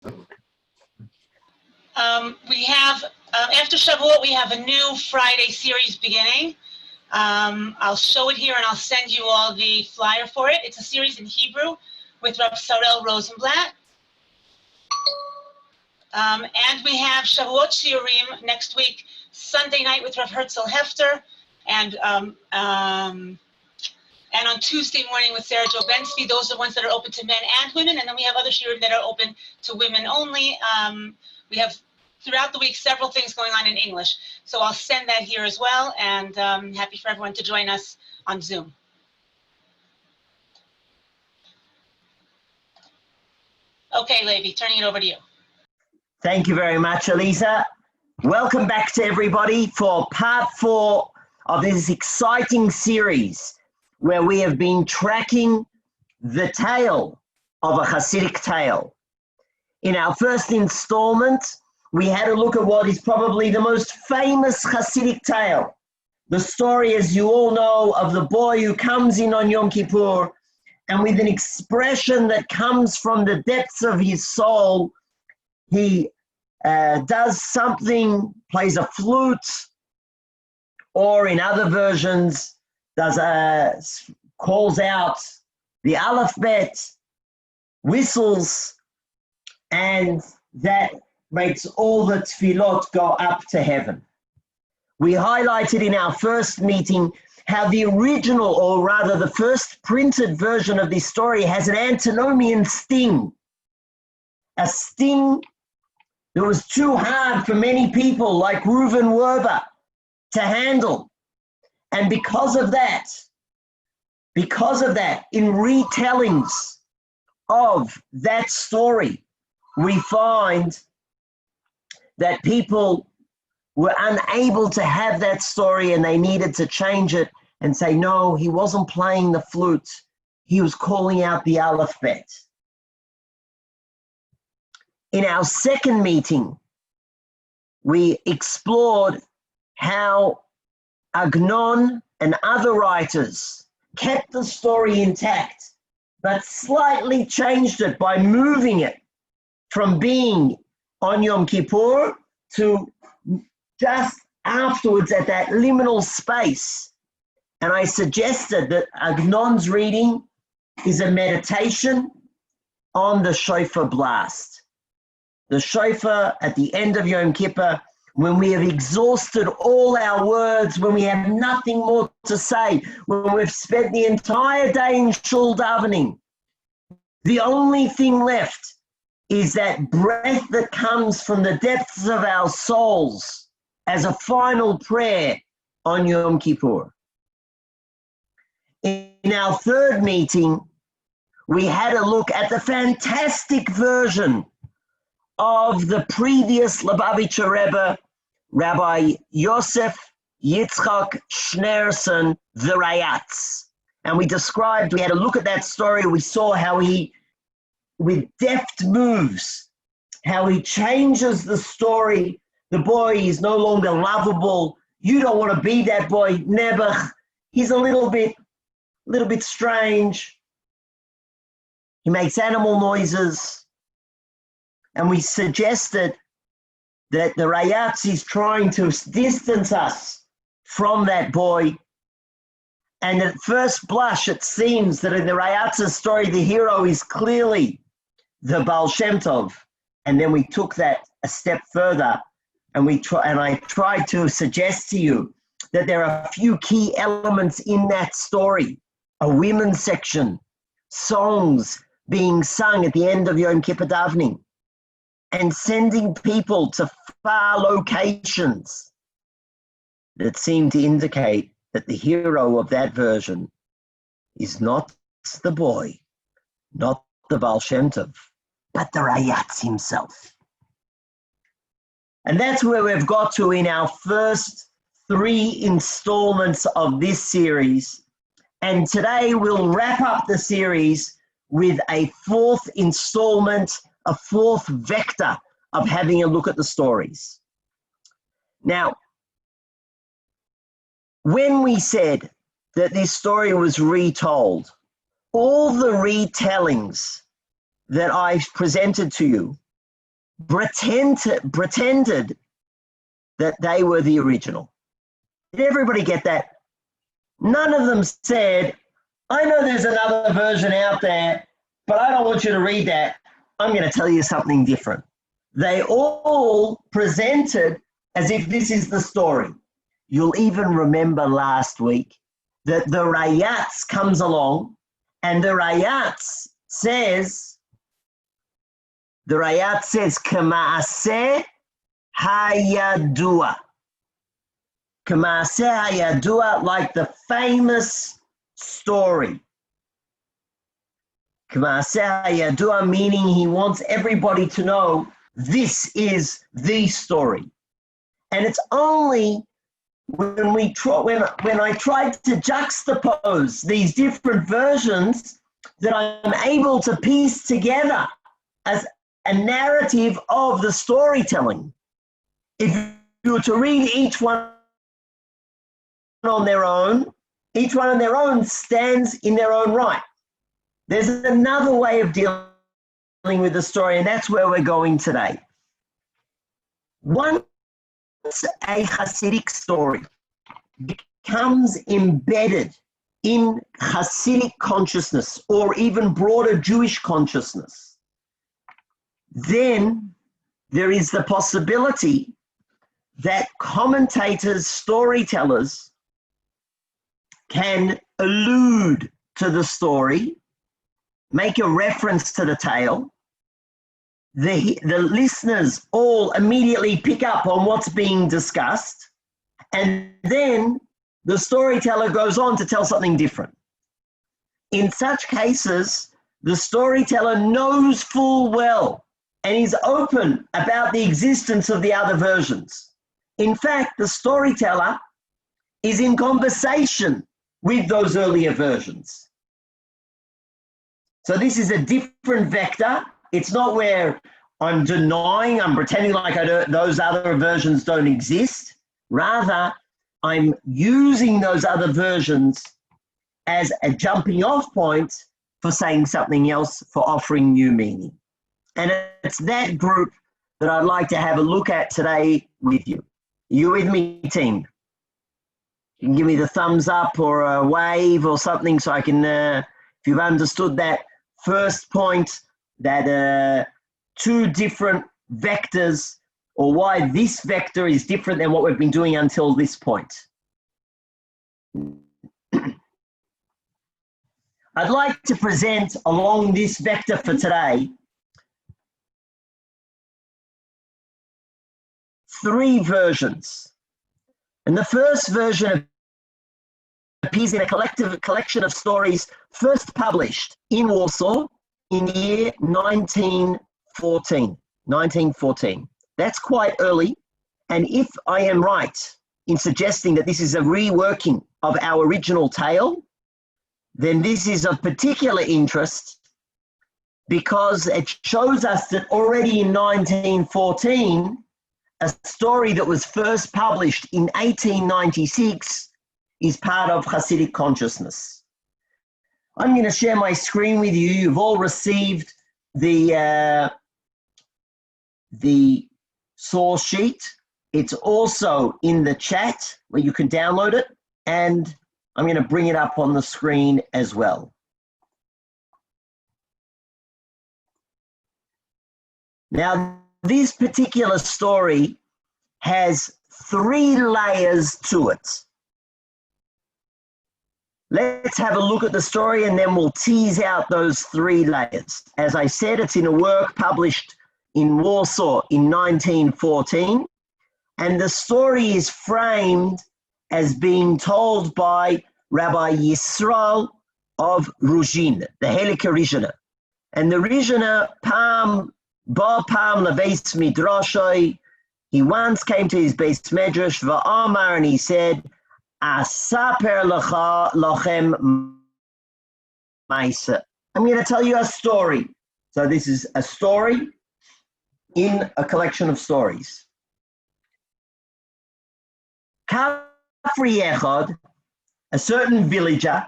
We have, after Shavuot, we have a new Friday series beginning. I'll show it here and I'll send you all the flyer for it. It's a series in Hebrew with Rav Sarel Rosenblatt. And we have Shavuot Shiurim next week, Sunday night with Rav Herzl Hefter, and on Tuesday morning with Sarah Jo Bensky. Those are the ones that are open to men and women, and then we have other shiurim that are open to women only. We have throughout the week several things going on in English, so I'll send that here as well, and happy for everyone to join us on Zoom. Okay, Levi, turning it over to you. Thank you very much, Elisa. Welcome back to everybody for part 4 of this exciting series where we have been tracking the tale of a Hasidic tale. In our first installment, we had a look at what is probably the most famous Hasidic tale. The story, as you all know, of the boy who comes in on Yom Kippur and with an expression that comes from the depths of his soul, he does something, plays a flute, or in other versions, calls out the alphabet, whistles, and that makes all the tefillot go up to heaven. We highlighted in our first meeting how the original, or rather the first printed version of this story, has an antinomian sting. A sting that was too hard for many people like Reuven Werber to handle. And because of that, in retellings of that story, we find that people were unable to have that story and they needed to change it and say, no, he wasn't playing the flute, he was calling out the alphabet. In our second meeting, we explored how Agnon and other writers kept the story intact, but slightly changed it by moving it from being on Yom Kippur to just afterwards at that liminal space. And I suggested that Agnon's reading is a meditation on the shofar blast. The shofar at the end of Yom Kippur, when we have exhausted all our words, when we have nothing more to say, when we've spent the entire day in shul davening, the only thing left is that breath that comes from the depths of our souls as a final prayer on Yom Kippur. In our third meeting, we had a look at the fantastic version of the previous Lubavitcher Rebbe, Rabbi Yosef Yitzchak Schneerson, the Rayatz. And we had a look at that story. We saw how he, with deft moves, how he changes the story. The boy is no longer lovable. You don't want to be that boy, Nebuch. He's a little bit strange. He makes animal noises. And we suggested that the Rayatz is trying to distance us from that boy. And at first blush, it seems that in the Rayatz's story, the hero is clearly the Baal Shem Tov. And then we took that a step further, and I tried to suggest to you that there are a few key elements in that story. A women's section, songs being sung at the end of Yom Kippur davening, and sending people to far locations that seem to indicate that the hero of that version is not the boy, not the Baal Shem Tov, but the Rayatz himself. And that's where we've got to in our first 3 installments of this series. And today we'll wrap up the series with a 4th installment, a 4th vector of having a look at the stories. Now, when we said that this story was retold, all the retellings that I've presented to you pretended that they were the original. Did everybody get that? None of them said, I know there's another version out there, but I don't want you to read that. I'm going to tell you something different. They all presented as if this is the story. You'll even remember last week that the Rayatz comes along and the Rayatz says, K'ma'aseh hayadua. K'ma'aseh hayadua, like the famous story. K'ma'aseh hayadua, meaning he wants everybody to know this is the story. And it's only when I tried to juxtapose these different versions that I'm able to piece together as a narrative of the storytelling. If you were to read each one on their own, each one on their own stands in their own right. There's another way of dealing with the story, and that's where we're going today. Once a Hasidic story becomes embedded in Hasidic consciousness or even broader Jewish consciousness, then there is the possibility that commentators, storytellers can allude to the story, make a reference to the tale. The listeners all immediately pick up on what's being discussed, and then the storyteller goes on to tell something different. In such cases, the storyteller knows full well and is open about the existence of the other versions. In fact, the storyteller is in conversation with those earlier versions. So this is a different vector. It's not where I'm denying, I'm pretending like those other versions don't exist. Rather, I'm using those other versions as a jumping off point for saying something else, for offering new meaning. And it's that group that I'd like to have a look at today with you. Are you with me, team? You can give me the thumbs up or a wave or something so I can, if you've understood that first point, that two different vectors, or why this vector is different than what we've been doing until this point. I'd like to present along this vector for today 3 versions. And the first version appears in a collection of stories first published in Warsaw in the year 1914. That's quite early. And if I am right in suggesting that this is a reworking of our original tale, then this is of particular interest because it shows us that already in 1914, a story that was first published in 1896 is part of Hasidic consciousness. I'm going to share my screen with you. You've all received the source sheet. It's also in the chat where you can download it, and I'm going to bring it up on the screen as well. Now, this particular story has 3 layers to it. Let's have a look at the story and then we'll tease out those 3 layers. As I said, it's in a work published in Warsaw in 1914, and the story is framed as being told by Rabbi Yisrael of Ruzhin, the Helik Rishona. And the Rishona, Pam Leves Midrashoi, he once came to his Beis Medrash, Va'amar, and he said, Asaper lachem ma'isa. I'm going to tell you a story. So this is a story in a collection of stories. Kafri Echad, a certain villager,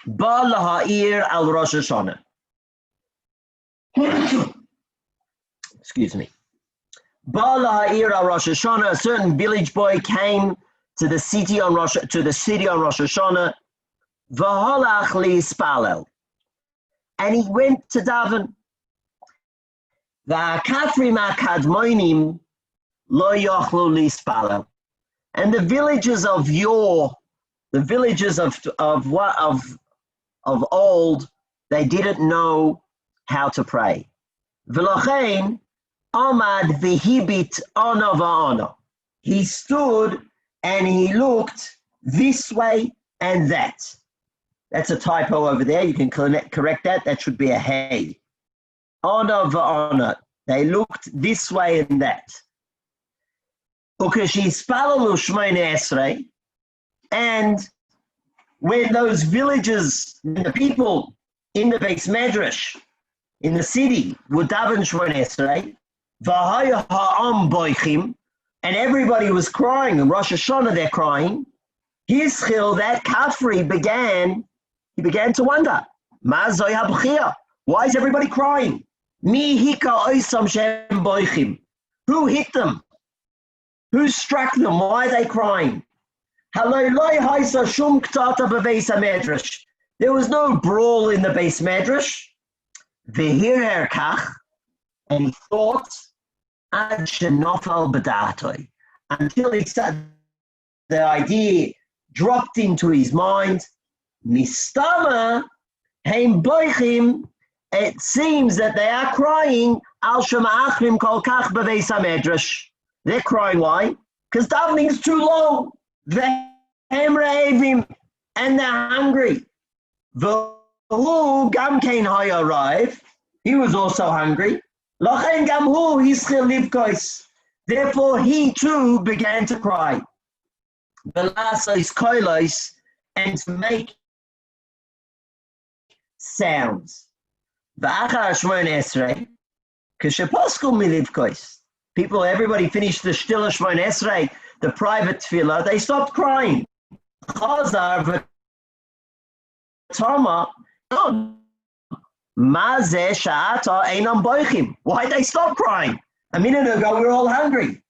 ba laha'ir al Rosh Hashanah. excuse me. Bala Ira Rosh Hashanah, a certain village boy came to the city on Rosh Hashanah, V'holach lispalel, and he went to daven. V'akafrim akadmonim lo yochlu lispalel, and the villages of yore, the villages of old, they didn't know how to pray. V'lochein amad v'hibit ono v'ono. He stood and he looked this way and that. That's a typo over there. You can correct that. That should be a hey. Ono v'ono. They looked this way and that. Ukeshispalalu shmoneh esrei, and when those villages, the people in the Beis Medrash, in the city, would daven shmoneh esrei, v'haya ha'am boichim, and everybody was crying, in Rosh Hashanah they're crying, Hischil, that Kafri he began to wonder, Ma zoi habchia? Why is everybody crying? Mi hika oisam shem boichim. Who hit them? Who struck them? Why are they crying? There was no brawl in the Beis Medrash. And he thought, until he started, the idea dropped into his mind. Mistama heim boichim. It seems that they are crying. Al shema'achrim kol kach beveis hamedrash. They're crying. Why? Because davening is too long. Vehem re'evim, and they're hungry. V'hu gam kein haya raiv. He was also hungry. Lochen gam hu hischil livkos. Therefore, he too began to cry. V'lasos koilos, and to make sounds. V'achar shmoneh esrei, k'sheposku milivkos. People, everybody finished the Shtila Shmoneh Esrei, the private tefillah, they stopped crying. Chazar v'tama, mazeh sha'ata einam boichim. Why'd they stop crying? A minute ago, we were all hungry.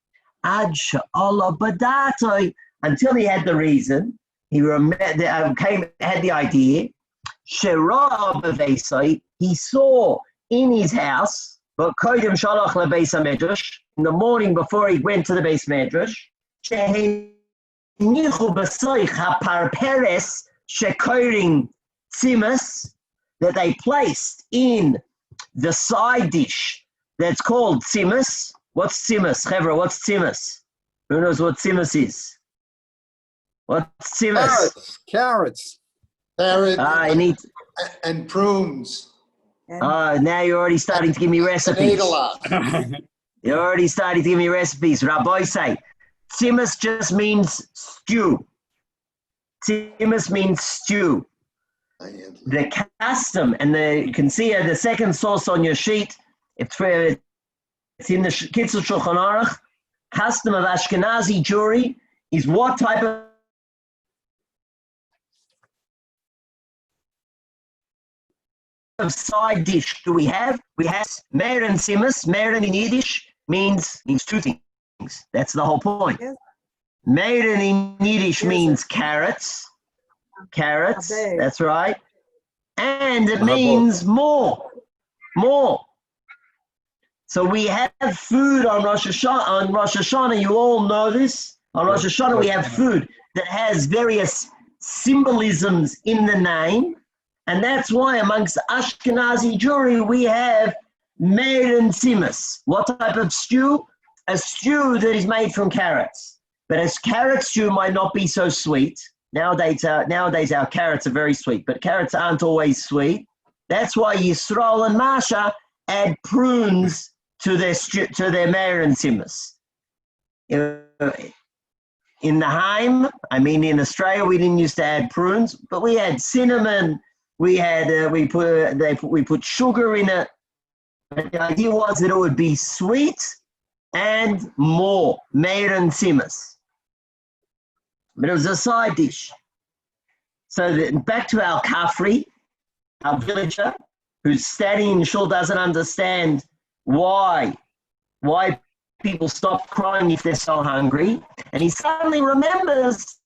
Ad sha'ala badatoi, until he had the reason, he had the idea. Shera b'veisai, he saw in his house, but kodim shalach lebeis hamedrash, in the morning before he went to the Beis Medrash, shehenichu b'soich haparperes shekoring tzimus, that they placed in the side dish that's called tzimus. What's tzimus, Chevra? What's tzimus? Who knows what tzimus is? What's tzimus? Carrots. I need. And prunes. Now you're already starting to give me recipes. You're already starting to give me recipes. Rabbi say, tzimus just means stew. Tzimus means stew. The custom, and you can see the second source on your sheet, it's in the Kitzur Shulchan Aruch, custom of Ashkenazi Jewry is what type of side dish do we have? We have Meir and Simus. Meir in Yiddish means two things. That's the whole point. Yes. Meir in Yiddish means carrots. Carrots, that's right. And it means more. So we have food on Rosh Hashanah. On Rosh Hashanah, you all know this. On Rosh Hashanah, we have food that has various symbolisms in the name. And that's why amongst Ashkenazi Jewry, we have Meir and Simus. What type of stew? A stew that is made from carrots. But a carrot stew might not be so sweet. Nowadays our carrots are very sweet, but carrots aren't always sweet. That's why Yisrael and Masha add prunes to their Meir and Simus. In the Haim, in Australia, we didn't used to add prunes, but we had cinnamon. We put sugar in it. But the idea was that it would be sweet and more, Meir and Simus. But it was a side dish. So back to our Kafri, our villager, who's standing in shul, doesn't understand why why people stop crying if they're so hungry. And he suddenly remembers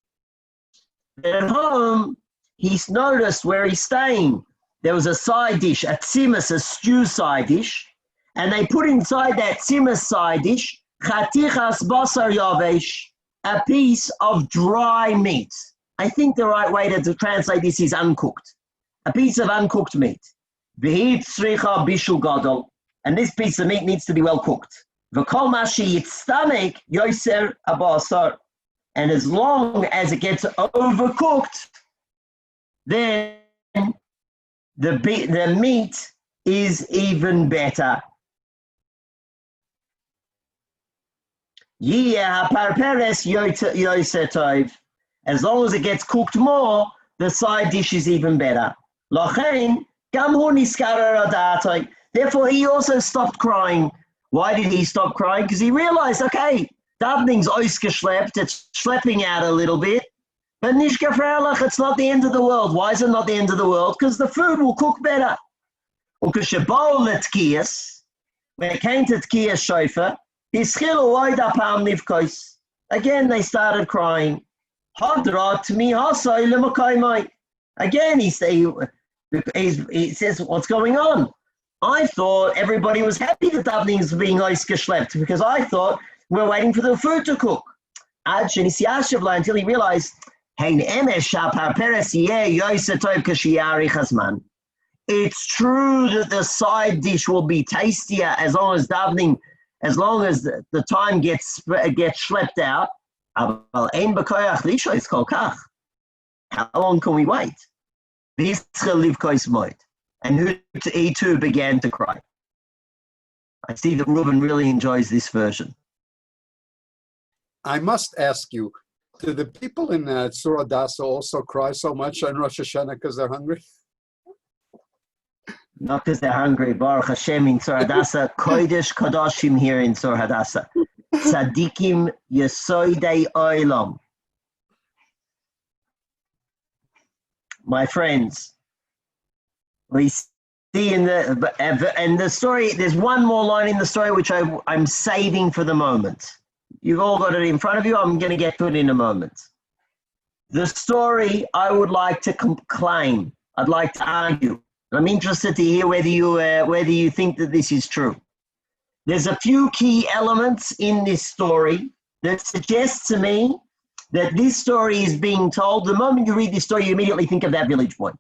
that at home, he's noticed where he's staying. There was a side dish, a tzimus, a stew side dish, and they put inside that tzimus side dish, chatichas basar yavesh, a piece of dry meat. I think the right way to translate this is uncooked. A piece of uncooked meat. V'hi tzricha bishul gadol, and this piece of meat needs to be well cooked. V'kol mashi yitztamek yoser abasar, and as long as it gets overcooked, then the meat is even better. As long as it gets cooked more, the side dish is even better. Therefore, he also stopped crying. Why did he stop crying? Because he realized, okay, davening's ausgeschleppt, it's schlepping out a little bit, but nicht gefährlich, it's not the end of the world. Why is it not the end of the world? Because the food will cook better. When it came to Tkiyas Shofar, again they started crying. Again he says, what's going on? I thought everybody was happy that davening is being ausgeschleppt because I thought we're waiting for the food to cook. Until he realized, it's true that the side dish will be tastier as long as davening, as long as the time gets schlepped out. How long can we wait? And he too began to cry. I see that Reuben really enjoys this version. I must ask you, do the people in Tzur Hadassah also cry so much on Rosh Hashanah because they're hungry? Not because they're hungry. Baruch Hashem in Tzur Hadassah. Kodesh Kodashim here in Tzur Hadassah. Tzadikim Yesoidei Olam. My friends, we see in the story, there's one more line in the story which I'm saving for the moment. You've all got it in front of you. I'm going to get to it in a moment. The story I would like to claim. I'd like to argue. I'm interested to hear whether you think that this is true. There's a few key elements in this story that suggest to me that this story is being told. The moment you read this story, you immediately think of that village boy.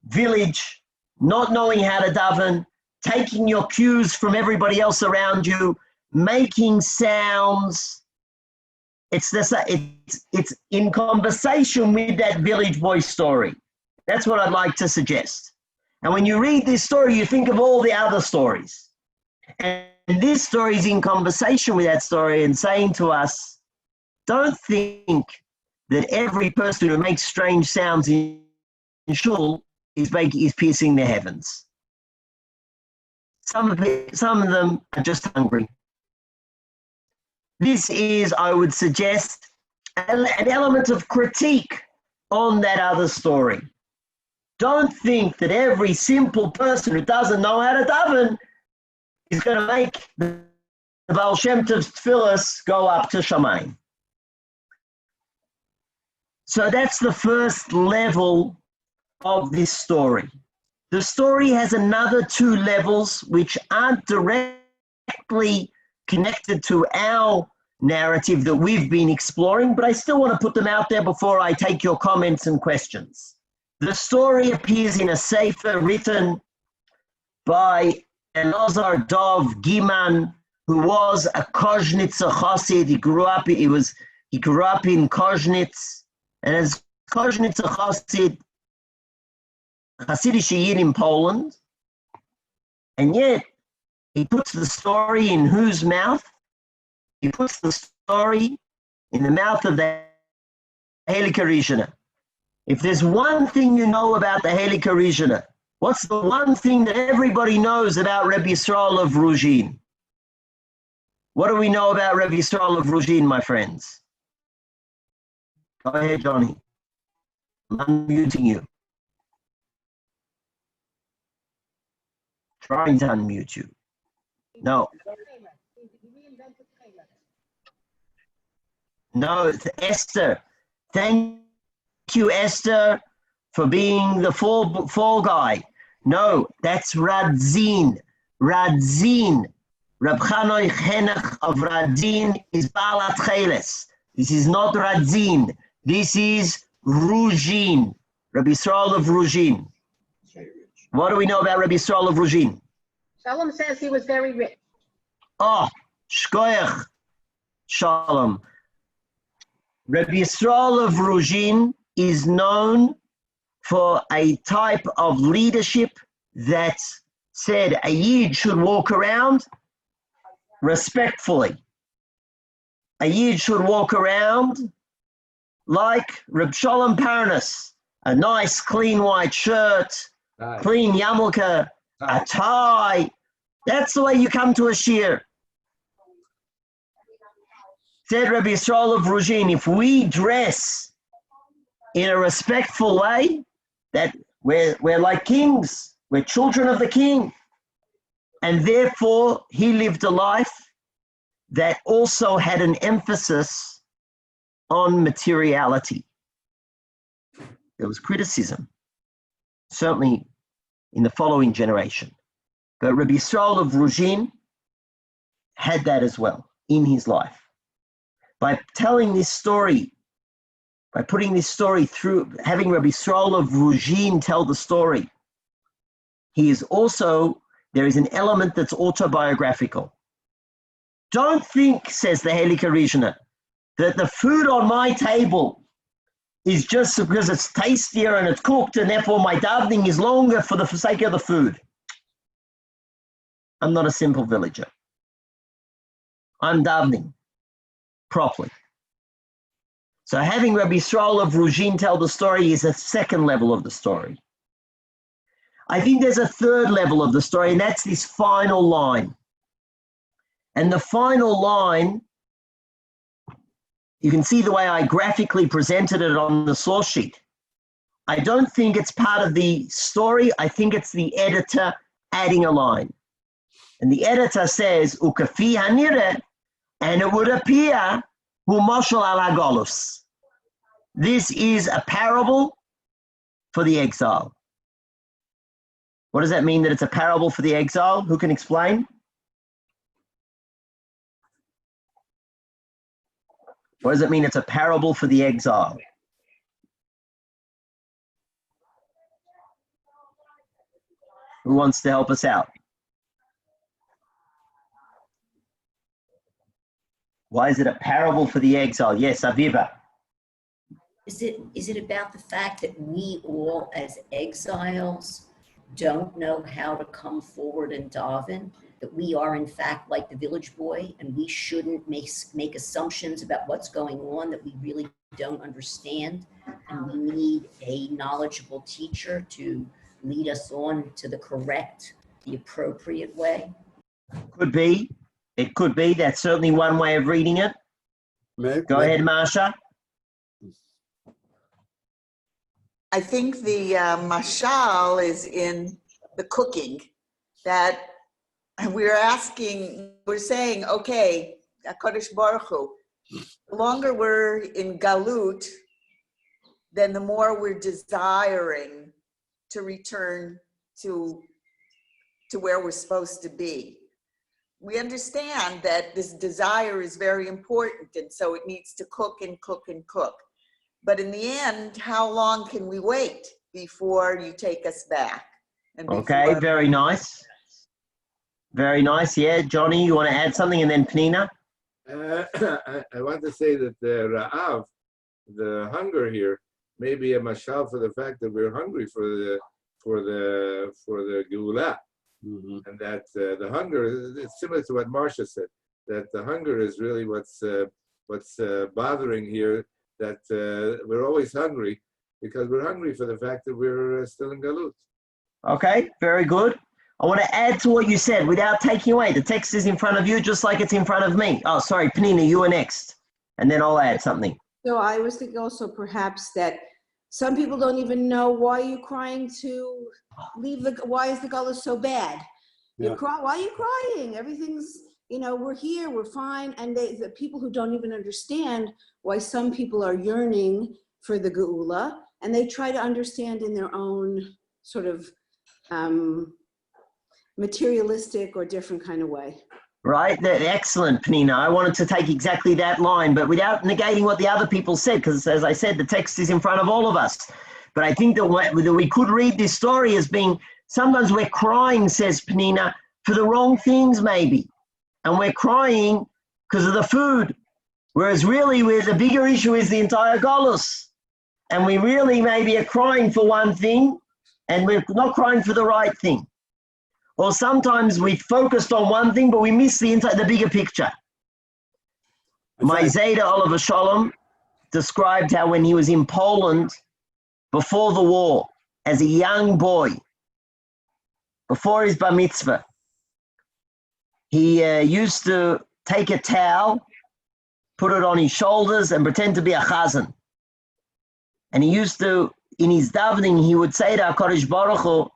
Village, not knowing how to daven, taking your cues from everybody else around you, making sounds. It's in conversation with that village boy story. That's what I'd like to suggest. And when you read this story, you think of all the other stories. And this story is in conversation with that story and saying to us, don't think that every person who makes strange sounds in shul is piercing the heavens. Some of them are just hungry. This is, I would suggest, an element of critique on that other story. Don't think that every simple person who doesn't know how to daven is going to make the Baal Shem Tov's tefillas go up to Shamayim. So that's the first level of this story. The story has another two levels which aren't directly connected to our narrative that we've been exploring, but I still want to put them out there before I take your comments and questions. The story appears in a sefer written by Elazar Dov Giman, who was a Koznitzer Chassid. He grew up in Koznitz, and as Koznitzer Chassid, Hasidic Yid in Poland, and yet he puts the story in whose mouth? He puts the story in the mouth of the Heilige Rishona. If there's one thing you know about the Heilige Rishona, what's the one thing that everybody knows about Rebbe Yisrael of Ruzhin? What do we know about Rebbe Yisrael of Ruzhin, my friends? Go ahead, Johnny. I'm unmuting you. Trying to unmute you. No. No, it's Esther. Thank you, Esther, for being the fall guy. No, that's Radzin. Radzin. Rab Chanoi Chenach of Radzin is Balat Cheles. This is not Radzin. This is Ruzhin. Rabbi Yisrael of Ruzhin. What do we know about Rabbi Yisrael of Ruzhin? Shalom says he was very rich. Oh, Shkoyach. Shalom. Rabbi Yisrael of Ruzhin is known for a type of leadership that said a Yid should walk around respectfully. A Yid should walk around like Reb Shalom Parnas, a nice clean white shirt, clean yarmulke, a tie. That's the way you come to a shir. Said Rabbi Yisrael of Ruzhin, if we dress in a respectful way, that we're like kings, we're children of the king. And therefore, he lived a life that also had an emphasis on materiality. There was criticism, certainly in the following generation. But Rabbi Yisrael of Ruzhin had that as well in his life. By telling this story, by putting this story through, having Rabbi Yisrael of Ruzhin tell the story, he is also, there is an element that's autobiographical. Don't think, says the Heilige Rishna, that the food on my table is just because it's tastier and it's cooked and therefore my davening is longer for the sake of the food. I'm not a simple villager. I'm davening properly. So having Rabbi Yisrael of Ruzhin tell the story is a second level of the story. I think there's a third level of the story, and that's this final line. And the final line, you can see the way I graphically presented it on the source sheet. I don't think it's part of the story. I think it's the editor adding a line. And the editor says, Ukafi hanire, and it would appear, hu moshel al hagolus. This is a parable for the exile. What does that mean that it's a parable for the exile? Who can explain? What does it mean it's a parable for the exile? Who wants to help us out? Why is it a parable for the exile? Yes, Aviva. Is it about the fact that we all as exiles don't know how to come forward and daven? That we are in fact like the village boy and we shouldn't make assumptions about what's going on that we really don't understand, and we need a knowledgeable teacher to lead us on to the correct, the appropriate way? Could be. It could be. That's certainly one way of reading it. Go ahead, Marsha. I think the mashal is in the cooking, that we're saying, okay, HaKadosh Baruch Hu, the longer we're in Galut, then the more we're desiring to return to where we're supposed to be. We understand that this desire is very important, and so it needs to cook and cook and cook. But in the end, how long can we wait before you take us back? Okay, very nice. Very nice. Yeah, Johnny, you want to add something, and then Penina? I want to say that the Ra'av, the hunger here, may be a mashal for the fact that we're hungry for the Geulah. Mm-hmm. And that the hunger, it's similar to what Marcia said, that the hunger is really what's bothering here, that we're always hungry because we're hungry for the fact that we're still in Galut. Okay, very good. I want to add to what you said without taking away. The text is in front of you just like it's in front of me. Oh, sorry, Penina, you were next. And then I'll add something. So I was thinking also perhaps that some people don't even know why you're crying to leave why is the Gullus so bad? You're crying, why are you crying? Everything's we're here, we're fine. And the people who don't even understand why some people are yearning for the geula, and they try to understand in their own sort of materialistic or different kind of way. Right? Excellent, Penina. I wanted to take exactly that line, but without negating what the other people said, because as I said, the text is in front of all of us. But I think that we could read this story as being, sometimes we're crying, says Penina, for the wrong things maybe. And we're crying because of the food. Whereas really, the bigger issue is the entire Golus. And we really maybe are crying for one thing, and we're not crying for the right thing. Or sometimes we focused on one thing, but we miss the bigger picture. My Zeta Oliver Sholem described how when he was in Poland before the war, as a young boy, before his bar mitzvah, he used to take a towel, put it on his shoulders, and pretend to be a chazan. And he used to, in his davening, he would say to HaKadosh Baruch Hu,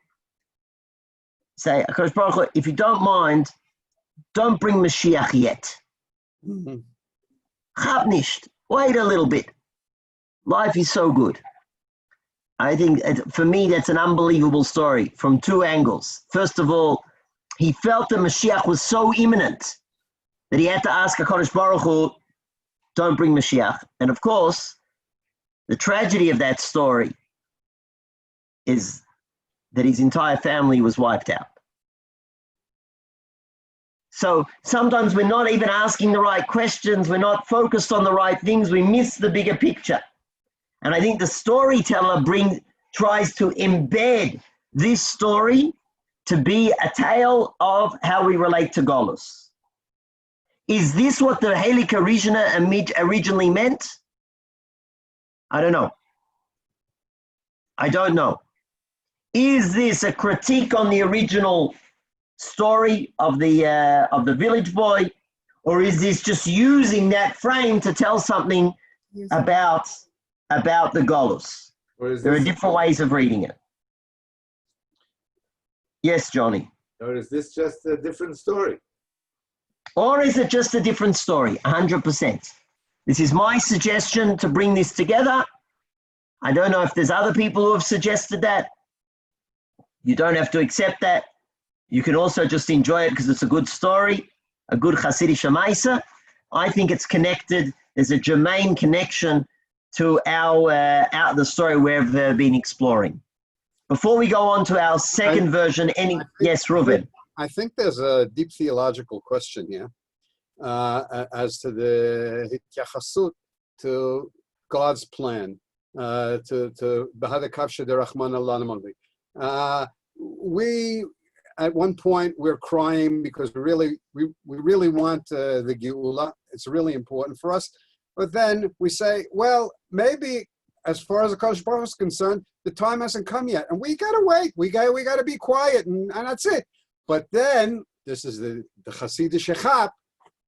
HaKadosh Baruch Hu, if you don't mind, don't bring Mashiach yet. Chab nicht. Wait a little bit. Life is so good. I think, for me, that's an unbelievable story from two angles. First of all, he felt that Mashiach was so imminent that he had to ask HaKadosh Baruch Hu, don't bring Mashiach. And of course, the tragedy of that story is that his entire family was wiped out. So sometimes we're not even asking the right questions, we're not focused on the right things, we miss the bigger picture. And I think the storyteller tries to embed this story to be a tale of how we relate to Golus. Is this what the Hasidic originally meant? I don't know. I don't know. Is this a critique on the original story of the village boy, or is this just using that frame to tell something about the Golus? There are different ways of reading it. Yes, Johnny. Or is this just a different story? Or is it just a different story? 100%. This is my suggestion to bring this together. I don't know if there's other people who have suggested that. You don't have to accept that. You can also just enjoy it because it's a good story, a good Hasidic Shemaisa. I think it's connected. There's a germane connection to the story we've been exploring. Before we go on to our second version, yes, Reuven. I think there's a deep theological question here as to the hityachasut to God's plan, to Bahadakav Shederachman Allah. We at one point we're crying because we really want the Geula. It's really important for us. But then we say, well, maybe as far as the Kodesh Baruch Hu is concerned, the time hasn't come yet, and we gotta wait. We gotta be quiet, and that's it. But then this is the Hasidic Shechap.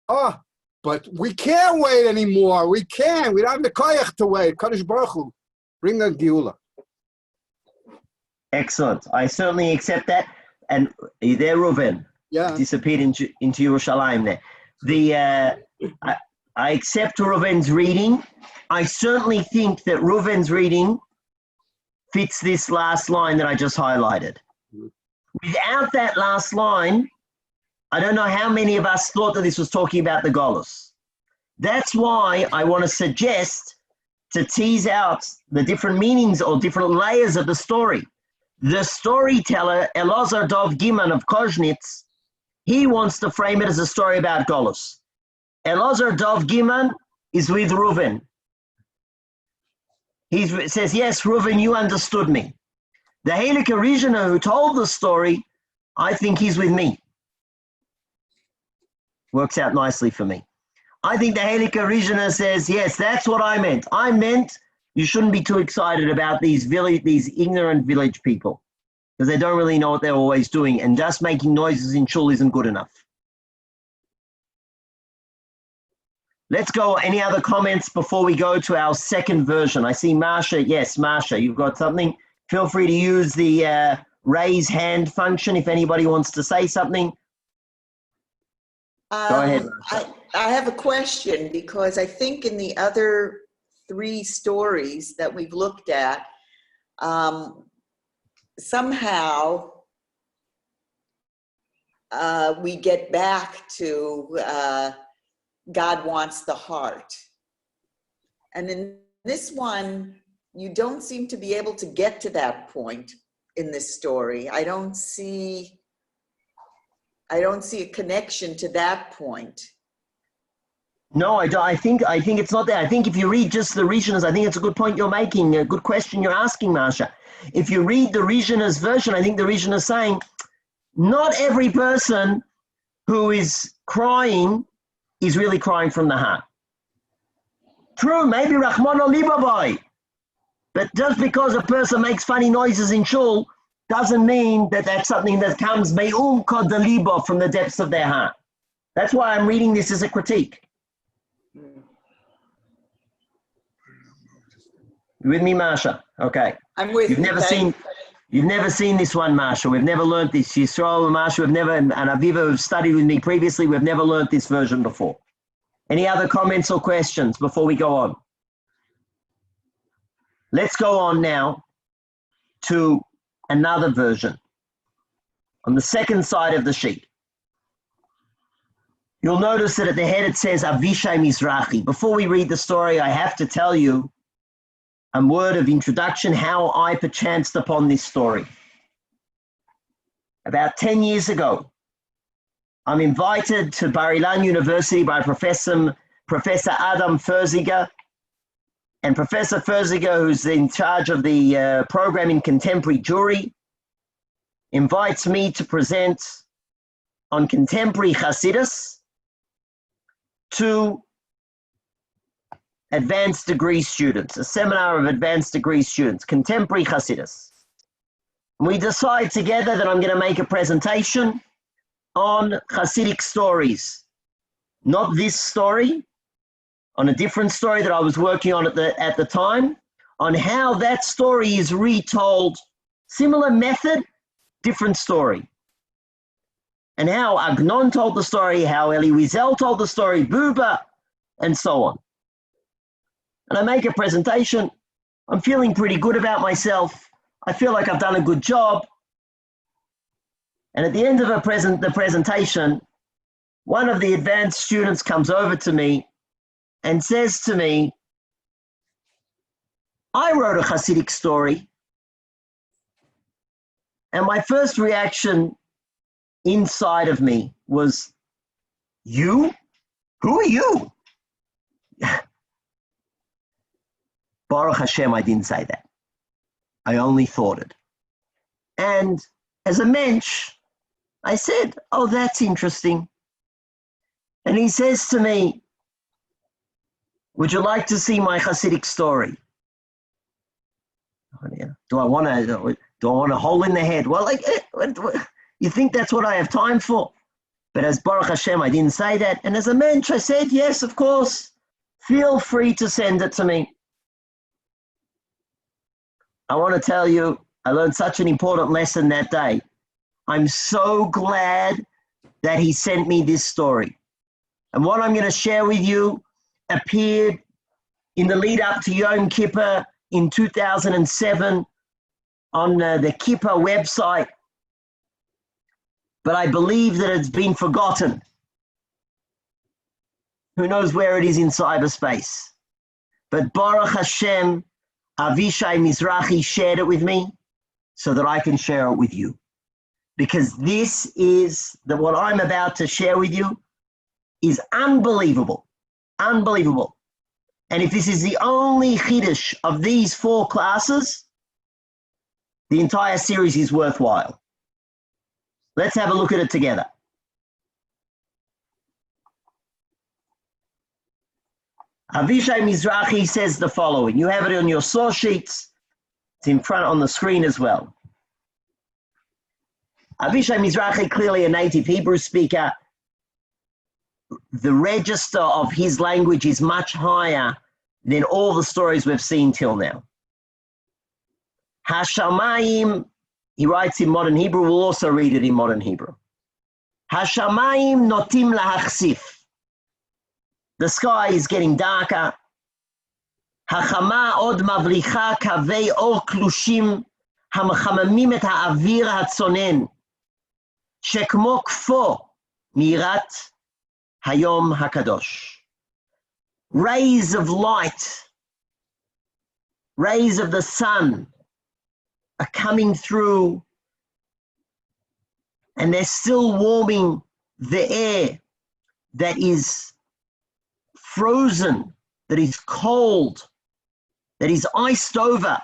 Oh, but we can't wait anymore. We can't. We don't have the koyach to wait. Kodesh Baruch Hu, bring the Geula. Excellent. I certainly accept that. And are you there, Reuven? Yeah. Disappeared into Yerushalayim there. I accept Reuven's reading. I certainly think that Reuven's reading fits this last line that I just highlighted. Without that last line, I don't know how many of us thought that this was talking about the Golus. That's why I want to suggest to tease out the different meanings or different layers of the story. The storyteller, Elazar Dov Giman of Koznitz, he wants to frame it as a story about Golus. Elazar Dov Giman is with Reuven. He says, yes, Reuven, you understood me. The Hasidic originator who told the story, I think he's with me. Works out nicely for me. I think the Hasidic originator says, yes, that's what I meant. I meant you shouldn't be too excited about these ignorant village people because they don't really know what they're always doing, and just making noises in shul isn't good enough. Let's go. Any other comments before we go to our second version? I see Marsha. Yes, Marsha, you've got something. Feel free to use the raise hand function if anybody wants to say something. Go ahead. I have a question because I think in the other 3 stories that we've looked at, somehow we get back to God wants the heart. And in this one, you don't seem to be able to get to that point in this story. I don't see a connection to that point. No, I don't. I think it's not there. I think if you read just the Rishonos, I think it's a good point you're making, a good question you're asking, Marsha. If you read the Rishonos version, I think the Rishon is saying, not every person who is crying is really crying from the heart. True, maybe Rahman al but just because a person makes funny noises in shul doesn't mean that that's something that comes me'um kod the libo, from the depths of their heart. That's why I'm reading this as a critique. You with me, Marsha? Okay. I'm with you. You've never seen this one, Marsha. We've never learned this. Yisrael and Marsha, and Aviva have studied with me previously. We've never learned this version before. Any other comments or questions before we go on? Let's go on now to another version. On the second side of the sheet, you'll notice that at the head it says Avishai Mizrahi. Before we read the story, I have to tell you a word of introduction, how I perchanced upon this story. About 10 years ago, I'm invited to Bar Ilan University by Professor Adam Ferziger. And Professor Ferziger, who's in charge of the program in contemporary Jewry, invites me to present on contemporary Hasidus to advanced degree students, a seminar of advanced degree students, contemporary Hasidus. We decide together that I'm going to make a presentation on Hasidic stories. Not this story, on a different story that I was working on at the time, on how that story is retold, similar method, different story. And how Agnon told the story, how Eli Wiesel told the story, Buba, and so on. And I make a presentation. I'm feeling pretty good about myself. I feel like I've done a good job. And at the end of the presentation, one of the advanced students comes over to me and says to me, I wrote a Hasidic story. And my first reaction inside of me was, you? Who are you? Baruch Hashem, I didn't say that. I only thought it. And as a mensch, I said, oh, that's interesting. And he says to me, would you like to see my Hasidic story? Do I want a hole in the head? Well, you think that's what I have time for? But as Baruch Hashem, I didn't say that. And as a mensch, I said, yes, of course. Feel free to send it to me. I want to tell you, I learned such an important lesson that day. I'm so glad that he sent me this story. And what I'm going to share with you appeared in the lead up to Yom Kippur in 2007 on the Kippur website. But I believe that it's been forgotten. Who knows where it is in cyberspace? But Baruch Hashem, Avishai Mizrahi shared it with me so that I can share it with you. Because this is what I'm about to share with you is unbelievable, unbelievable. And if this is the only Chiddush of these 4 classes, the entire series is worthwhile. Let's have a look at it together. Avishai Mizrahi says the following. You have it on your source sheets. It's in front on the screen as well. Avishai Mizrahi, clearly a native Hebrew speaker. The register of his language is much higher than all the stories we've seen till now. Hashamayim, he writes in modern Hebrew, we'll also read it in modern Hebrew. Hashamayim notim lahachsif. The sky is getting darker. Hachama od mavricha kavei or klushim hamachamamim et ha'avir hatzonen shekmo kfo mirat hayom hakadosh. Rays of light, rays of the sun are coming through, and they're still warming the air that is frozen, that is cold, that is iced over.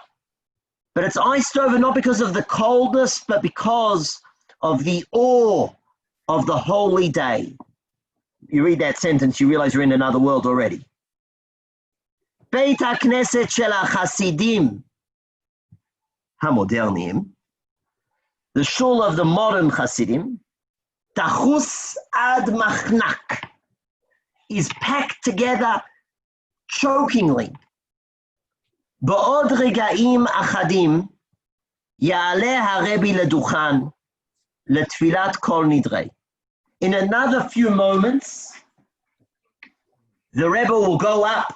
But it's iced over not because of the coldness, but because of the awe of the holy day. You read that sentence, you realize you're in another world already. Beit HaKnesset shel HaChasidim HaModernim, the shul of the modern Hasidim, Tachus ad Machnak, is packed together chokingly. Ba'od regaim achadim ya'aleh haRebbi ledukhan letfilat kol nidrei. In another few moments, the Rebbe will go up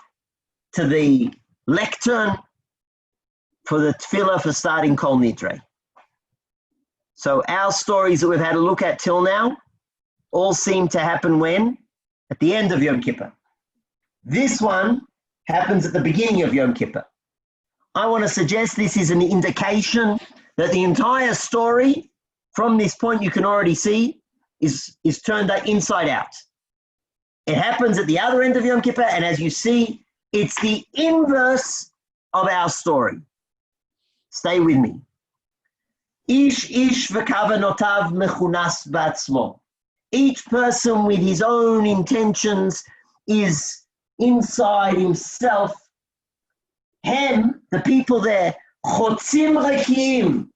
to the lectern for the tefillah for starting kol nidrei. So our stories that we've had a look at till now all seem to happen when? At the end of Yom Kippur. This one happens at the beginning of Yom Kippur. I want to suggest this is an indication that the entire story, from this point you can already see, is turned inside out. It happens at the other end of Yom Kippur, and as you see, it's the inverse of our story. Stay with me. Ish ish v'kavanotav mechunas ba'atzmo. Each person with his own intentions is inside himself. Hem, the people there, chotzim rekiim,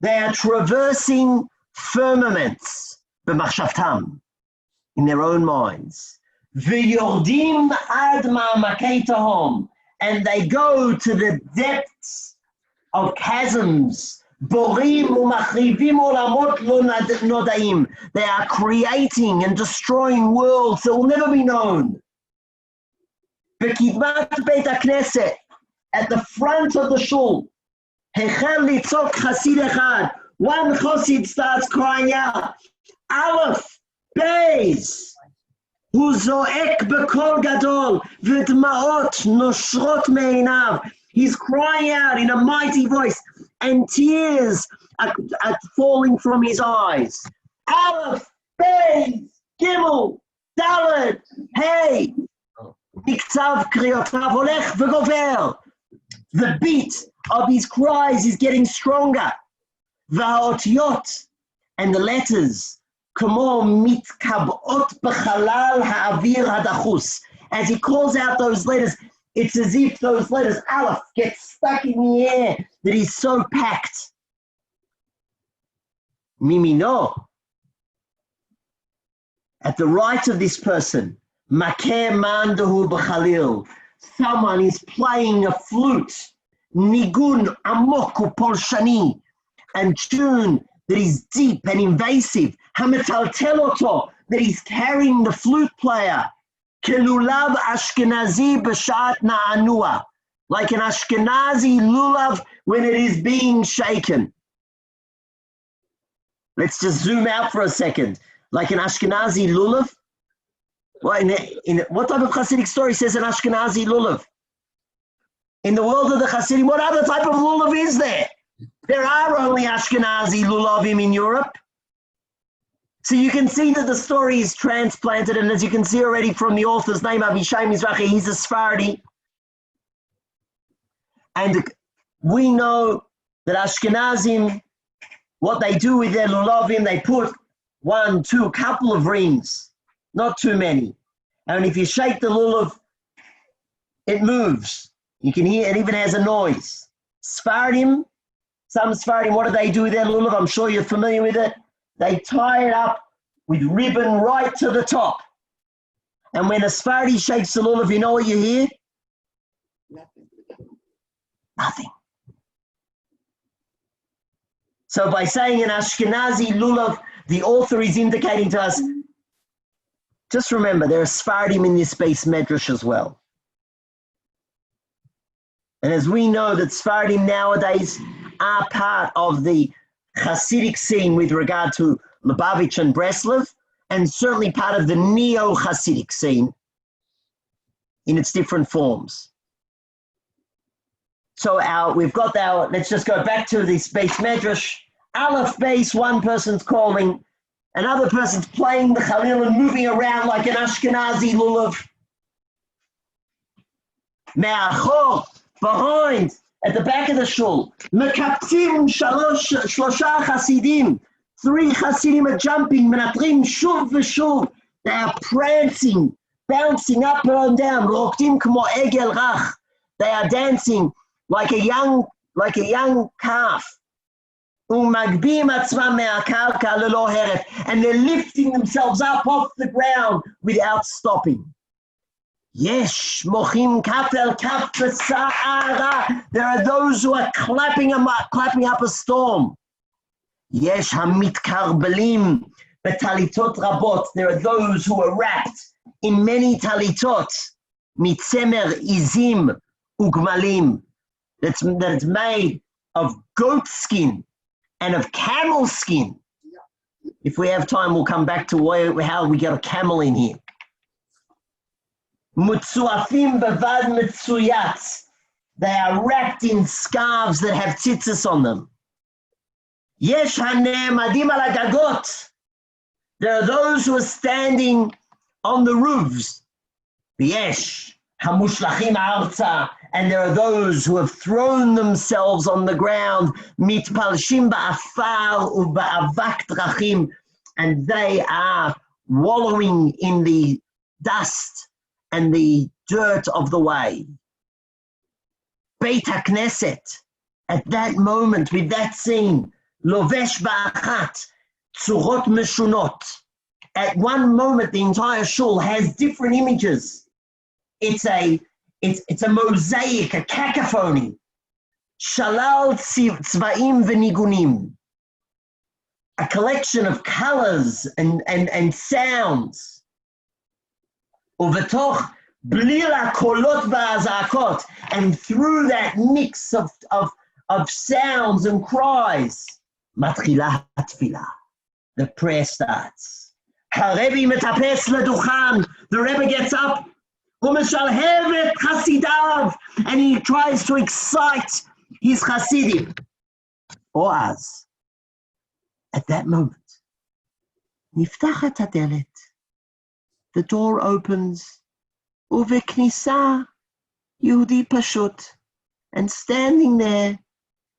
they are traversing firmaments, b'machshavtam, in their own minds. V'yordim ad ma'amakei tahom, and they go to the depths of chasms. Borim u'machrivim olamot lo nodaim. They are creating and destroying worlds that will never be known. B'kidmat Beit HaKnesset, at the front of the shul, Hechel litzok Hasid echad. One Chassid starts crying out, Aleph, Beis, hu zoek b'kol gadol, v'dma'ot noshrot me'einav. He's crying out in a mighty voice, and tears are falling from his eyes. Aleph, Beis, Gimel, Dalet, Hey. Miktav kriotav holech v'gover. The beat of his cries is getting stronger. V'haotiyot, and the letters, kamo mitkabot b'chalal ha'avir hadachus. As he calls out those letters, it's as if those letters, Aleph, get stuck in the air, that is so packed. Mimino, at the right of this person, Makeh mandahu b'chalil, someone is playing a flute, nigun amok upolshani, and tune that is deep and invasive, hametalteloto, that is carrying the flute player, kelulav ashkenazi b'shat na'anua, like an Ashkenazi lulav when it is being shaken. Let's just zoom out for a second. Like an Ashkenazi lulav. Well, what type of Hasidic story says an Ashkenazi lulav? In the world of the Hasidim, what other type of lulav is there? There are only Ashkenazi lulavim in Europe. So you can see that the story is transplanted, and as you can see already from the author's name, Avishai Mizrahi, he's a Sephardi. And we know that Ashkenazim, what they do with their lulavim, they put 1, 2, couple of rings, not too many. And if you shake the lulav, it moves. You can hear it even has a noise. Sephardim, some Sephardim, what do they do with their lulav? I'm sure you're familiar with it. They tie it up with ribbon right to the top. And when a Sephardi shakes the lulav, you know what you hear? Nothing. So by saying an Ashkenazi lulav, the author is indicating to us, just remember, there are Sephardim in this base medrash as well. And as we know that Sephardim nowadays are part of the Hasidic scene with regard to Lubavitch and Breslov, and certainly part of the neo-Hasidic scene in its different forms. So let's just go back to this base medrash. Aleph base, one person's calling, another person's playing the Chalil and moving around like an Ashkenazi lulav. Me'achor, behind, at the back of the shul, mekaptim shlosha chasidim. 3 Hasidim are jumping, menatrim shuv v'shuv. They are prancing, bouncing up and down. Rokdim k'mo egel rach. They are dancing like a young calf. Umagbim atzmam me'akarka lelo heret. And they're lifting themselves up off the ground without stopping. Yesh mochim kafel kaf b'sa'ara. There are those who are clapping up a storm. Yesh hamitkarbelim betalitot rabot. There are those who are wrapped in many talitot. Mitzemer izim ugmalim. That's made of goat skin and of camel skin. If we have time, we'll come back to how we get a camel in here. Mutsuafim bevad mitzuyatz. They are wrapped in scarves that have tzitzis on them. Yesh hane'emadim al hagagot. There are those who are standing on the roofs. Yesh hamushlachim arza. And there are those who have thrown themselves on the ground. Mitpalshim ba'afar u'ba'avak drachim. And they are wallowing in the dust and the dirt of the way. Beit HaKnesset, at that moment, with that scene, Lovesh ba'achat, tzurot meshunot. At one moment, the entire shul has different images. It's a mosaic, a cacophony. Shalal tzvaim v'nigunim. A collection of colors and sounds. Uvetoch blila kolot v'azakot. And through that mix of sounds and cries, matchilah tefillah. The prayer starts. Harebi metapes leduchan. The Rebbe gets up. And he tries to excite his Hasidim. Or as, at that moment, Niftachat hadelet, the door opens, uveknisa Yehudi pashut, and standing there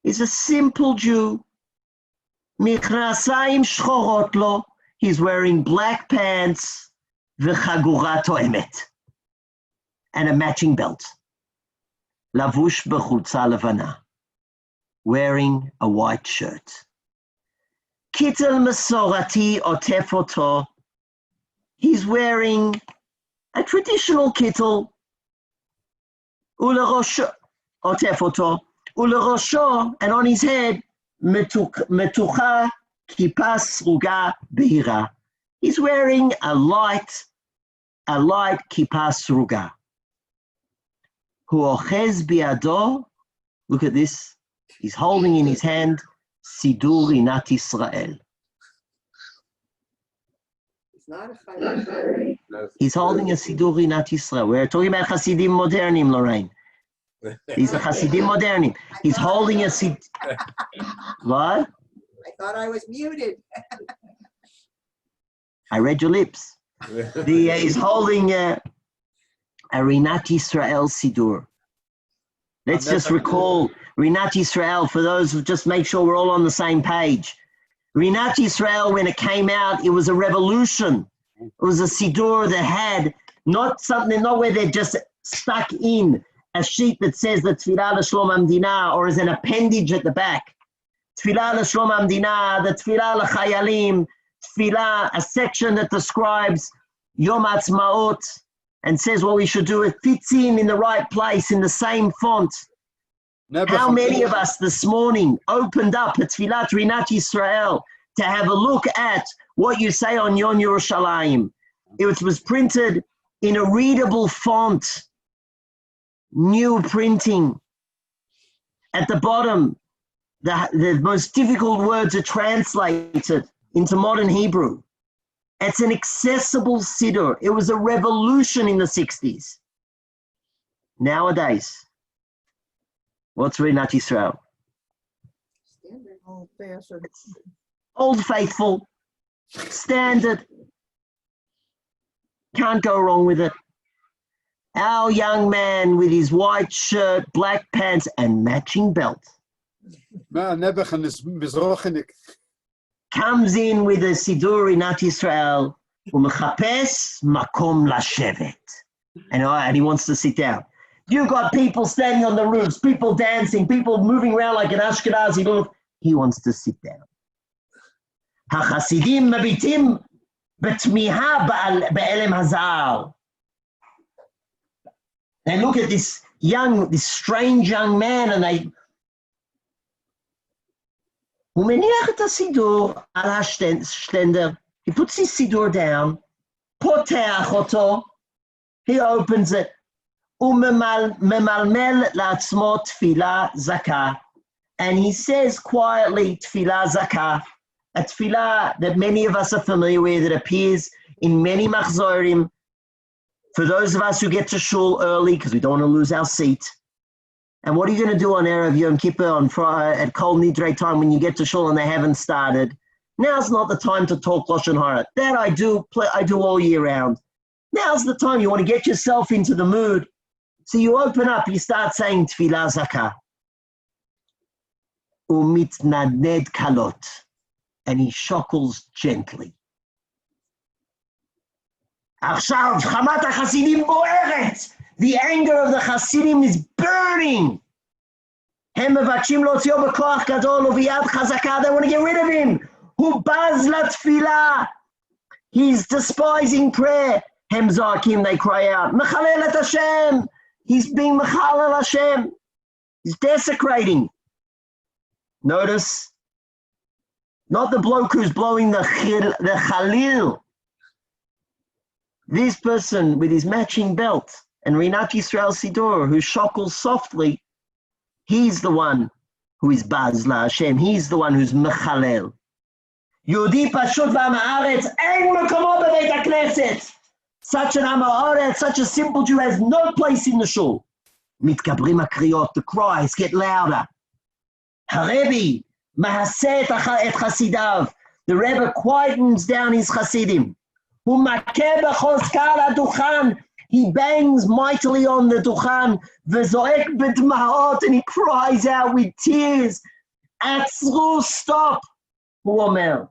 is a simple Jew. Michnasayim shchorot lo, he's wearing black pants, v'chagura toemet, and a matching belt. Lavush b'chultza levana, wearing a white shirt. Kittel mesorati otef oto, he's wearing a traditional kittel. Ulerosho otef oto, ulerosho, and on his head, metucha kippah sruga behira. He's wearing a light kippah sruga. Huochez biado, look at this, he's holding in his hand Sidur Rinat Yisrael. He's holding a Sidur Rinat Yisrael. We're talking about Hasidim Modernim, Lorraine. These are Hasidim Modernim. He's holding a Sidur. What? I thought I was muted. I read your lips. He's holding a Rinat Yisrael Sidur. Let's just recall Rinat Yisrael, for those who just make sure we're all on the same page. Rinat Yisrael, when it came out, it was a revolution. It was a Sidur that had not where they just stuck in a sheet that says the Tfilah L'Shlom Hamdina, or as an appendage at the back. Tfilah L'Shlom Hamdina, the Tfilah L'Chayalim, Tfilah, a section that describes Yom Ha'atzmaut, and says what we should do. It fits in the right place, in the same font. How many of us this morning opened up a Tfilat Rinat Yisrael to have a look at what you say on Yon Yerushalayim. It was printed in a readable font, new printing. At the bottom, the most difficult words are translated into modern Hebrew. It's an accessible siddur. It was a revolution in the 60s. Nowadays, what's Rinat Yisrael? Old Faithful, standard. Can't go wrong with it. Our young man with his white shirt, black pants, and matching belt comes in with a Siddur Rinat Yisrael, umechapes makom lashevet. And he wants to sit down. You've got people standing on the roofs, people dancing, people moving around like an Ashkenazi look. He wants to sit down. HaChasidim mabitim betmiha be'elem hazal. They look at this strange young man, and הוא מניח את הסידור על השטנדר. He puts his siddur down, פותח אותו, he opens it, וממלמל לעצמו תפילה זכה. And he says quietly, תפילה זכה, a tefillah that many of us are familiar with, that appears in many machzorim. For those of us who get to shul early, because we don't want to lose our seat. And what are you going to do on Erev Yom Kippur on Friday at Kol Nidrei time when you get to shul and they haven't started? Now's not the time to talk Lashon Hara. That I do all year round. Now's the time you want to get yourself into the mood. So you open up, you start saying Tfilah Zakah. Umitnadned kalot. And he shuckles gently. עכשיו חמת החסידים בוערת. The anger of the Hasidim is burning. הם מבקשים להוציאו בכוח גדול וביד חזקה. They want to get rid of him. הוא בז לתפילה. He's despising prayer. הם זועקים, they cry out. מחלל את השם. He's being מחלל Hashem. He's desecrating. Notice, not the bloke who's blowing the Khalil. This person with his matching belt and Rinat Yisrael Siddur, who shuckles softly, he's the one who is Baz La Hashem. He's the one who's Mechalel. Yehudi Pashut V'Am Haaretz, ein mekomo b'beit hakneset. Such an Am Haaretz, such a simple Jew has no place in the shul. Mitgabrim hakriyot, the cries get louder. Harebi mahaseh et chasidav. The Rebbe quietens down his chasidim. He bangs mightily on the Duchan, and he cries out with tears, Atzru, stop, hu omer.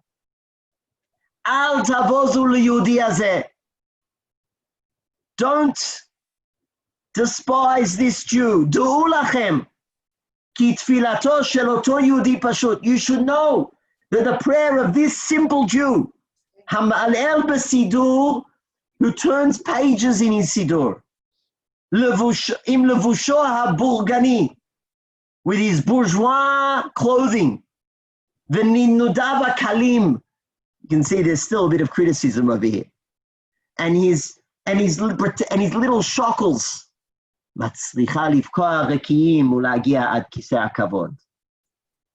Al tavozu liyehudi hazeh. Don't despise this Jew. Du'u lachem, ki tfilato shel oto Yehudi pashut. You should know that the prayer of this simple Jew, Hama'alel b'sidur, who turns pages in his sidur, im levusho haburgani, with his bourgeois clothing, v'ninudav kalim. You can see there's still a bit of criticism over here, and his little shackles. Matzlicha livkoa rekiim ulagia ad kisei hakavod.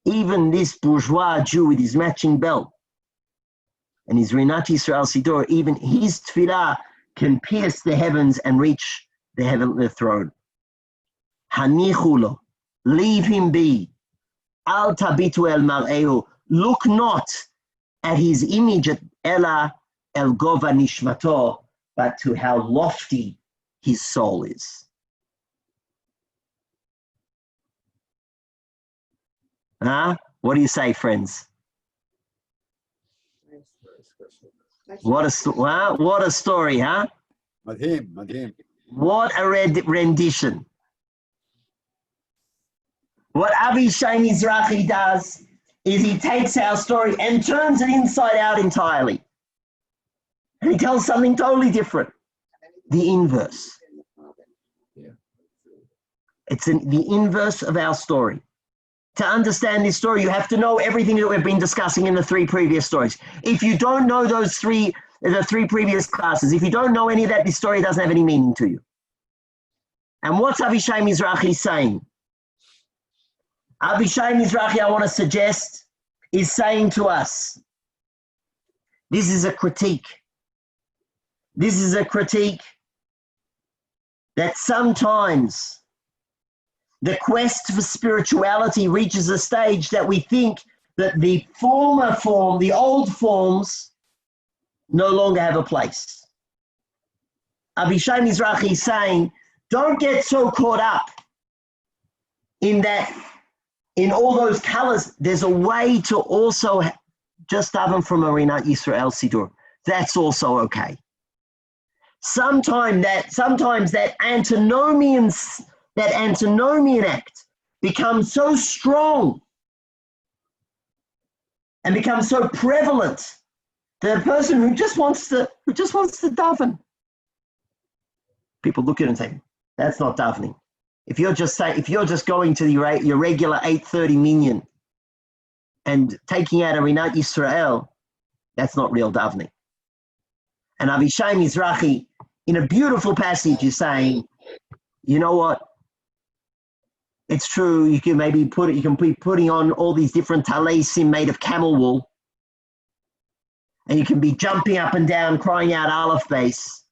Even this bourgeois Jew with his matching belt and his Rinat Yisrael Siddur, even his tefillah can pierce the heavens and reach the heavenly throne. Hanichu lo, leave him be. Al tabitu el mar'ehu, look not at his image, at ela el gova nishmato, but to how lofty his soul is. Huh? What do you say, friends? What a story, huh? Madhim, madhim. What a rendition. What Avishai Mizrahi does is he takes our story and turns it inside out entirely. And he tells something totally different. The inverse. It's the inverse of our story. To understand this story, you have to know everything that we've been discussing in the 3 previous stories. If you don't know the 3 previous classes, if you don't know any of that, this story doesn't have any meaning to you. And what's Avishai Mizrahi saying? Avishai Mizrahi, I want to suggest, is saying to us, this is a critique. This is a critique that sometimes the quest for spirituality reaches a stage that we think that the former form, the old forms, no longer have a place. Avishai Mizrahi is saying, don't get so caught up in that, in all those colors. There's a way to also just daven from Arinat Yisrael Sidur. That's also okay. Sometimes that antinomian act becomes so strong and becomes so prevalent that a person who just wants to daven, people look at it and say, that's not davening. If you're just going to your regular 8:30 minyan and taking out a Rinat Yisrael, that's not real davening. And Avishai Mizrahi, in a beautiful passage, is saying, you know what? It's true. You can be putting on all these different talesim made of camel wool, and you can be jumping up and down, crying out Aleph base,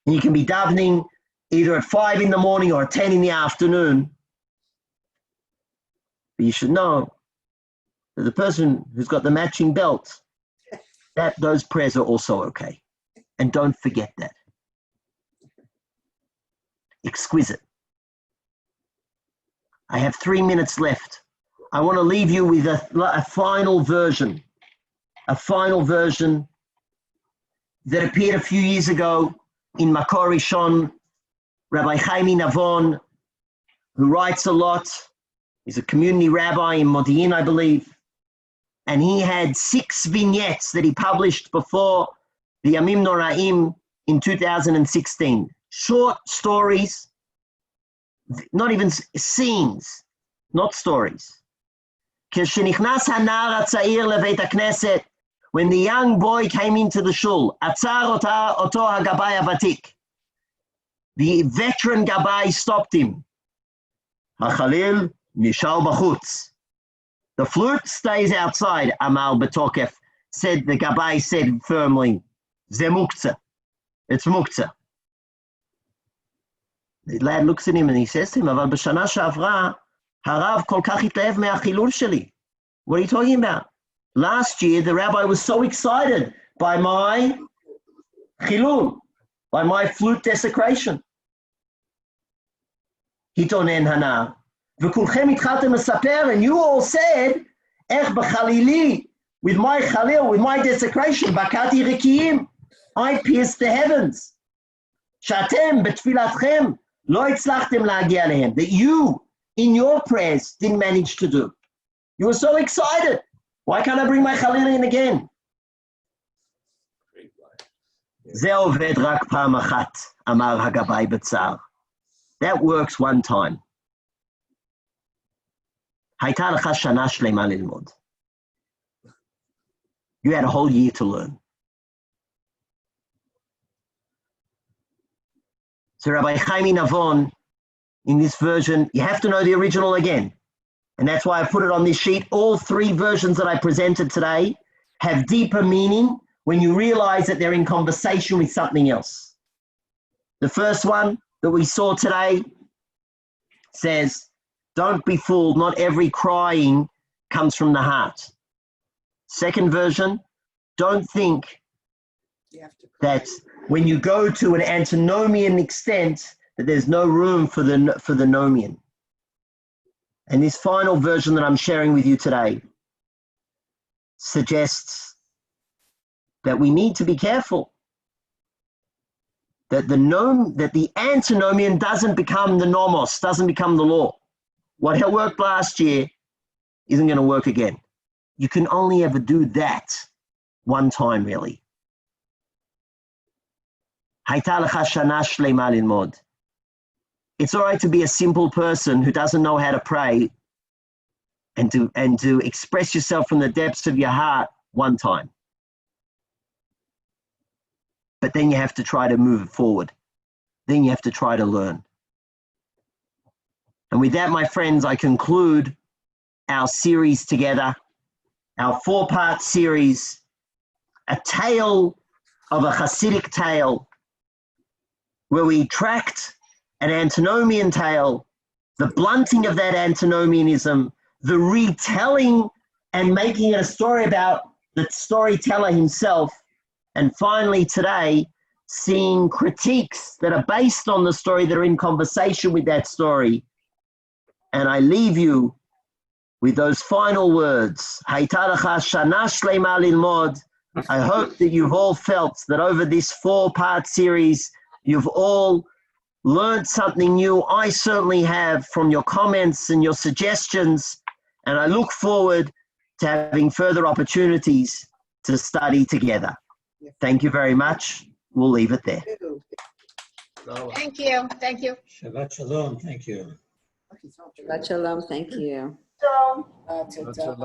and you can be davening either at 5 in the morning or at 10 in the afternoon. But you should know that the person who's got the matching belt, that those prayers are also okay. And don't forget that. Exquisite. I have 3 minutes left. I want to leave you with a final version that appeared a few years ago in Makor Rishon. Rabbi Chaimi Navon, who writes a lot, he's a community rabbi in Modi'in, I believe, and he had 6 vignettes that he published before the Yamim Noraim in 2016. Short stories, not even scenes, not stories. כשנכנס הנער הצעיר לבית הכנסת, when the young boy came into the shul, עצר אותו הגבאי הוותיק. The veteran Gabbai stopped him. Hachalil nishar b'chutz. The flute stays outside, Amal Betokef, the Gabbai said firmly. Ze muktzah. It's muktzah. The lad looks at him and he says to him, Aval b'shana shavra, harav kol kach hitlev me'achilul sheli. What are you talking about? Last year, the rabbi was so excited by my chilul, by my flute desecration. Hitonen hana. V'kulchem itchaltem mesaper, and you all said, ech b'chalili, with my chalil, with my desecration, bakati rekiyim, I pierced the heavens. Shatem betfilatchem, lo hitzlachtem lagia lehem, that you, in your prayers, didn't manage to do. You were so excited. Why can't I bring my chalil in again? Ze oved rak pam achat, amar hagabay b'tzar. That works one time. Hayta lecha shana shlema lilmod. You had a whole year to learn. So Rabbi Chaimi Navon, in this version, you have to know the original again. And that's why I put it on this sheet. All 3 versions that I presented today have deeper meaning when you realize that they're in conversation with something else. The first one that we saw today says, don't be fooled, not every crying comes from the heart. Second version, don't think that when you go to an antinomian extent that there's no room for the nomian. And this final version that I'm sharing with you today suggests that we need to be careful that the antinomian doesn't become the nomos, doesn't become the law. What worked last year isn't going to work again. You can only ever do that one time, really. Hayta lecha shana shlema lilmod. It's all right to be a simple person who doesn't know how to pray and to express yourself from the depths of your heart one time. But then you have to try to move it forward. Then you have to try to learn. And with that, my friends, I conclude our series together, our 4-part series, a tale of a Hasidic tale, where we tracked an antinomian tale, the blunting of that antinomianism, the retelling and making it a story about the storyteller himself, and finally today, seeing critiques that are based on the story, that are in conversation with that story. And I leave you with those final words. Hayta lecha shana shlema lilmod. I hope that you've all felt that over this 4-part series, you've all learned something new. I certainly have, from your comments and your suggestions, and I look forward to having further opportunities to study together. Thank you very much. We'll leave it there. Thank you. Thank you. Shabbat shalom. Thank you. Shabbat shalom. Thank you. So. To